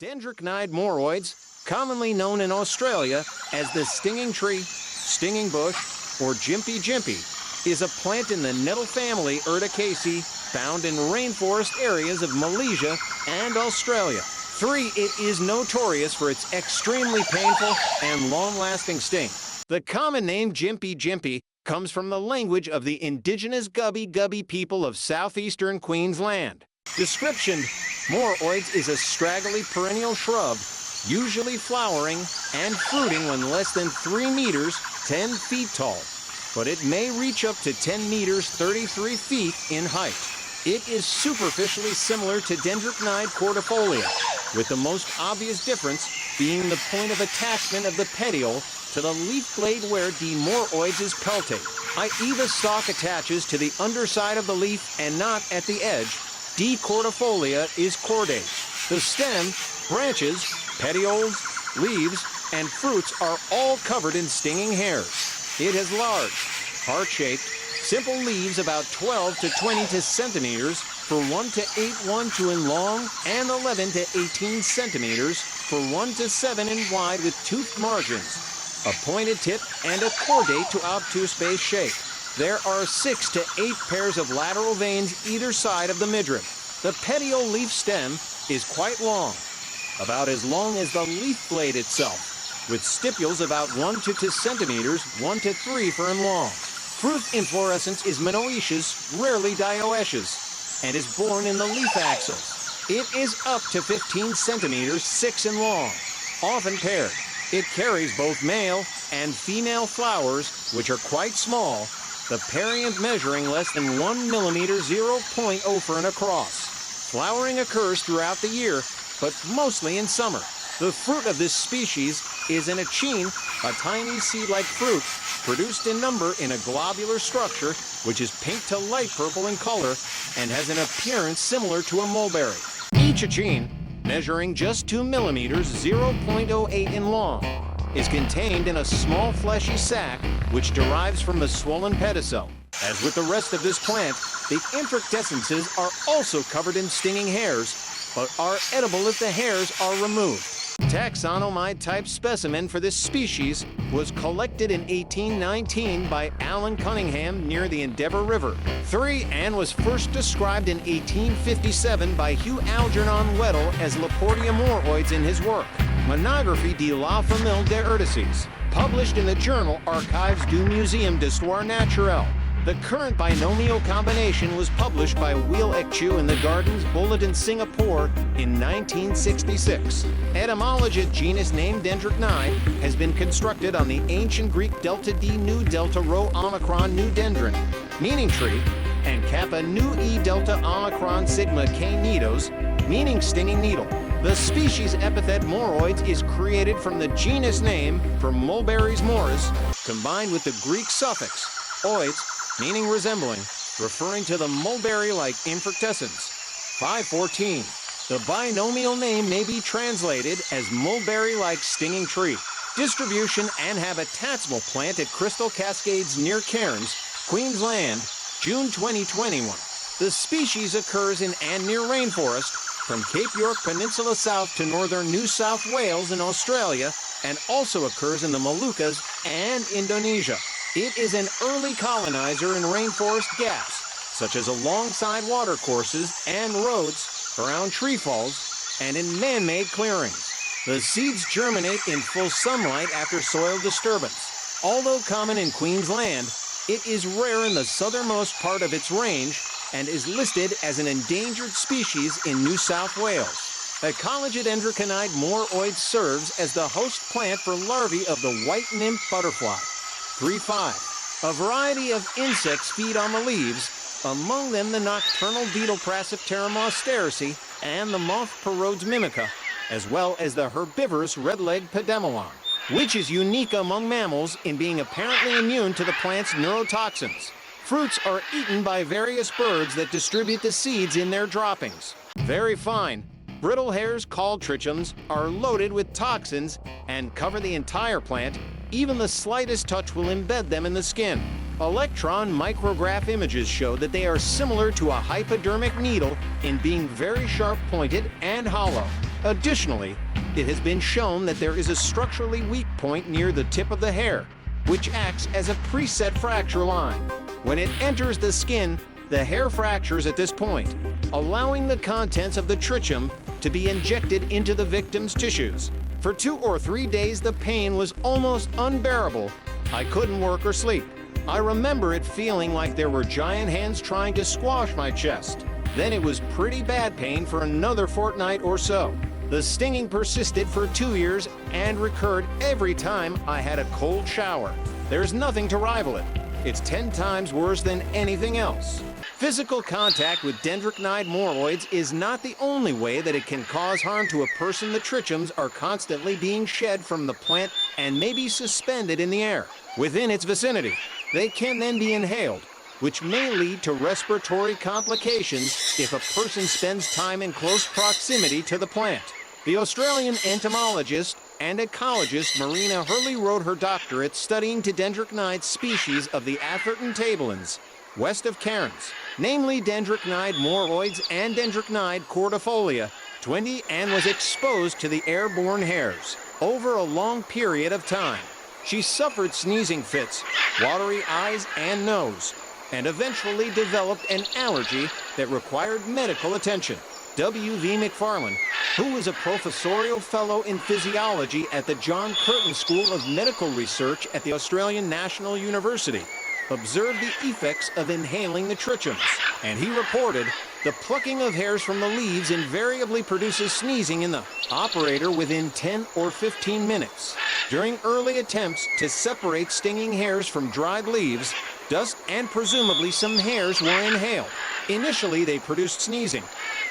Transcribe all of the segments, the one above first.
Dendrocnide moroides, commonly known in Australia as the stinging tree, stinging bush, or Gympie-Gympie, is a plant in the nettle family Urticaceae found in rainforest areas of Malaysia and Australia. 3. It is notorious for its extremely painful and long-lasting sting. The common name Gympie-Gympie comes from the language of the indigenous Gubbi-Gubbi people of southeastern Queensland. Description: moroides is a straggly perennial shrub, usually flowering and fruiting when less than 3 meters, 10 feet tall, but it may reach up to 10 meters, 33 feet in height. It is superficially similar to Dendrocnide cordifolia, with the most obvious difference being the point of attachment of the petiole to the leaf blade where D. moroides is peltate, i.e. the stalk attaches to the underside of the leaf and not at the edge. D. cordifolia is cordate. The stem, branches, petioles, leaves, and fruits are all covered in stinging hairs. It has large, heart-shaped, simple leaves about 12 to 20 centimeters for 1 to 8 in long and 11 to 18 centimeters for 1 to 7 in wide with toothed margins, a pointed tip, and a cordate to obtuse base shape. There are 6 to 8 pairs of lateral veins either side of the midrib. The petiole leaf stem is quite long, about as long as the leaf blade itself, with stipules about 1 to 2 centimeters, 1 to 3 in long. Fruit inflorescence is monoecious, rarely dioecious, and is borne in the leaf axils. It is up to 15 centimeters, 6 in long, often paired. It carries both male and female flowers, which are quite small, the perianth measuring less than 1 millimeter, 0.0 across. Flowering occurs throughout the year, but mostly in summer. The fruit of this species is an achene, a tiny seed-like fruit, produced in number in a globular structure, which is pink to light purple in color and has an appearance similar to a mulberry. Each achene, measuring just 2 millimeters, 0.08 in long, is contained in a small fleshy sac which derives from the swollen pedicel. As with the rest of this plant, the infructescences are also covered in stinging hairs, but are edible if the hairs are removed. Taxonomide-type specimen for this species was collected in 1819 by Alan Cunningham near the Endeavour River. 3. And was first described in 1857 by Hugh Algernon Weddell as Laportia moroides in his work, Monographie de la Famille des Urtices, published in the journal Archives du Muséum d'Histoire Naturelle. The current binomial combination was published by Wheel Ekchu in the Gardens Bulletin Singapore in 1966. Etymology genus name Dendrocnide has been constructed on the ancient Greek delta D nu delta rho omicron nu dendron, meaning tree, and kappa nu e delta omicron sigma k nidos, meaning stinging needle. The species epithet moroides is created from the genus name for mulberries morus, combined with the Greek suffix oids, meaning resembling, referring to the mulberry-like infructescence. 514. The binomial name may be translated as mulberry-like stinging tree. Distribution and habitat: plant at Crystal Cascades near Cairns, Queensland, June 2021. The species occurs in and near rainforest, from Cape York Peninsula south to northern New South Wales in Australia, and also occurs in the Moluccas and Indonesia. It is an early colonizer in rainforest gaps, such as alongside watercourses and roads, around tree falls, and in man-made clearings. The seeds germinate in full sunlight after soil disturbance. Although common in Queensland, it is rare in the southernmost part of its range and is listed as an endangered species in New South Wales. Ecology Dendrocnide moroides serves as the host plant for larvae of the white nymph butterfly. 3.5. A variety of insects feed on the leaves, among them the nocturnal beetle Prassipterum austericea and the moth Porodes mimica, as well as the herbivorous red-legged Pedemelon, which is unique among mammals in being apparently immune to the plant's neurotoxins. Fruits are eaten by various birds that distribute the seeds in their droppings. Very fine, brittle hairs called trichums are loaded with toxins and cover the entire plant. Even the slightest touch will embed them in the skin. Electron micrograph images show that they are similar to a hypodermic needle in being very sharp-pointed and hollow. Additionally, it has been shown that there is a structurally weak point near the tip of the hair, which acts as a preset fracture line. When it enters the skin, the hair fractures at this point, allowing the contents of the trichum to be injected into the victim's tissues. For 2 or 3 days, the pain was almost unbearable. I couldn't work or sleep. I remember it feeling like there were giant hands trying to squash my chest. Then it was pretty bad pain for another fortnight or so. The stinging persisted for 2 years and recurred every time I had a cold shower. There's nothing to rival it. It's 10 times worse than anything else. Physical contact with Dendrocnide moroides is not the only way that it can cause harm to a person. The trichums are constantly being shed from the plant and may be suspended in the air within its vicinity. They can then be inhaled, which may lead to respiratory complications if a person spends time in close proximity to the plant. The Australian entomologist and ecologist Marina Hurley wrote her doctorate studying to Dendrocnide species of the Atherton tablelands, west of Cairns, namely Dendrocnide moroides and Dendrocnide cordifolia, 20, and was exposed to the airborne hairs over a long period of time. She suffered sneezing fits, watery eyes and nose, and eventually developed an allergy that required medical attention. W.V. McFarlane, who was a professorial fellow in physiology at the John Curtin School of Medical Research at the Australian National University, observed the effects of inhaling the trichums, and he reported the plucking of hairs from the leaves invariably produces sneezing in the operator within 10 or 15 minutes. During early attempts to separate stinging hairs from dried leaves, dust and presumably some hairs were inhaled. Initially, they produced sneezing,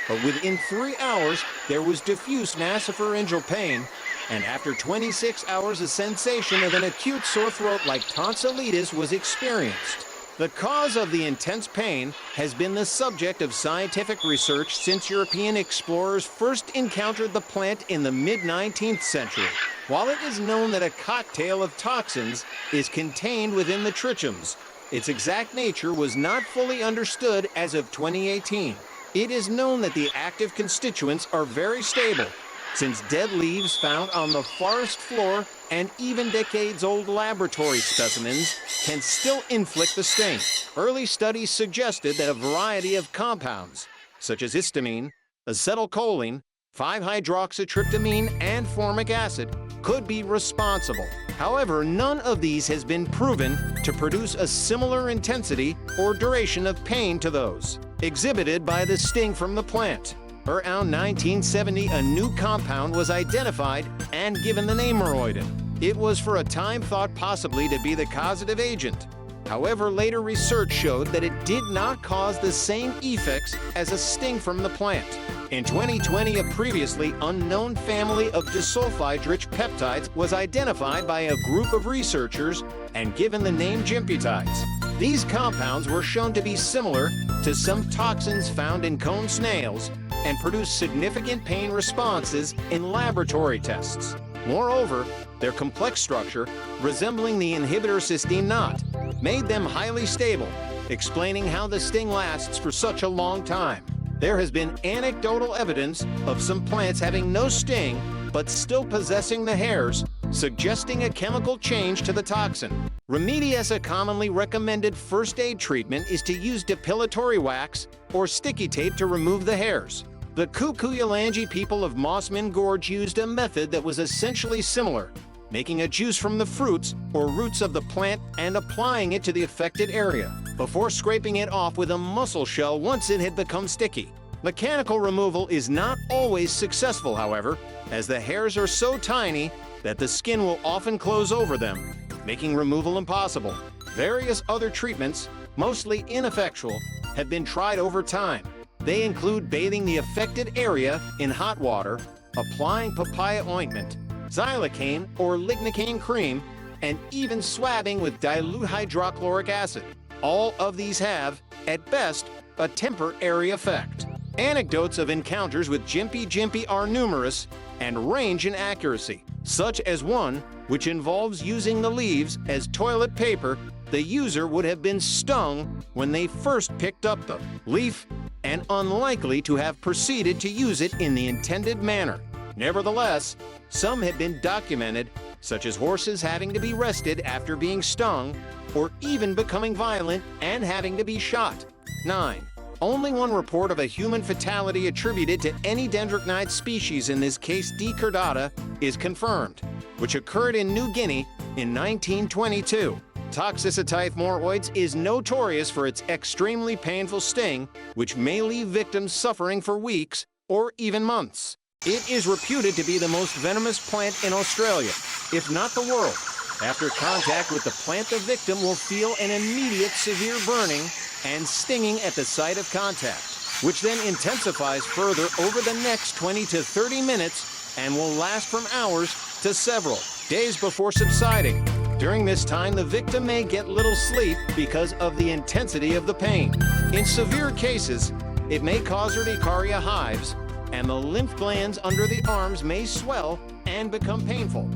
but within 3 hours, there was diffuse nasopharyngeal pain, and after 26 hours, a sensation of an acute sore throat like tonsillitis was experienced. The cause of the intense pain has been the subject of scientific research since European explorers first encountered the plant in the mid-19th century. While it is known that a cocktail of toxins is contained within the trichums, its exact nature was not fully understood as of 2018. It is known that the active constituents are very stable, since dead leaves found on the forest floor and even decades-old laboratory specimens can still inflict the sting. Early studies suggested that a variety of compounds, such as histamine, acetylcholine, 5-hydroxytryptamine, and formic acid, could be responsible. However, none of these has been proven to produce a similar intensity or duration of pain to those exhibited by the sting from the plant. Around 1970, a new compound was identified and given the name moroidin. It was for a time thought possibly to be the causative agent. However, later research showed that it did not cause the same effects as a sting from the plant. In 2020, a previously unknown family of disulfide-rich peptides was identified by a group of researchers and given the name Gympie-Gympie. These compounds were shown to be similar to some toxins found in cone snails and produced significant pain responses in laboratory tests. Moreover, their complex structure, resembling the inhibitor cysteine knot, made them highly stable, explaining how the sting lasts for such a long time. There has been anecdotal evidence of some plants having no sting but still possessing the hairs, suggesting a chemical change to the toxin. Remedies, a commonly recommended first aid treatment, is to use depilatory wax or sticky tape to remove the hairs. The Kuku-Yalanji people of Mossman Gorge used a method that was essentially similar, making a juice from the fruits or roots of the plant and applying it to the affected area, before scraping it off with a mussel shell once it had become sticky. Mechanical removal is not always successful, however, as the hairs are so tiny that the skin will often close over them, making removal impossible. Various other treatments, mostly ineffectual, have been tried over time. They include bathing the affected area in hot water, applying papaya ointment, xylocaine or lignocaine cream, and even swabbing with dilute hydrochloric acid. All of these have, at best, a temporary effect. Anecdotes of encounters with Gympie-Gympie are numerous and range in accuracy, such as one which involves using the leaves as toilet paper. The user would have been stung when they first picked up the leaf and unlikely to have proceeded to use it in the intended manner. Nevertheless, some have been documented, such as horses having to be rested after being stung, or even becoming violent and having to be shot. 9. Only one report of a human fatality attributed to any Dendrocnide species, in this case D. cordata, is confirmed, which occurred in New Guinea in 1922. Toxicity of moroides is notorious for its extremely painful sting, which may leave victims suffering for weeks or even months. It is reputed to be the most venomous plant in Australia, if not the world. After contact with the plant, the victim will feel an immediate severe burning and stinging at the site of contact, which then intensifies further over the next 20 to 30 minutes and will last from hours to several days before subsiding. During this time, the victim may get little sleep because of the intensity of the pain. In severe cases, it may cause urticaria hives, and the lymph glands under the arms may swell and become painful.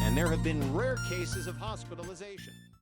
And there have been rare cases of hospitalization.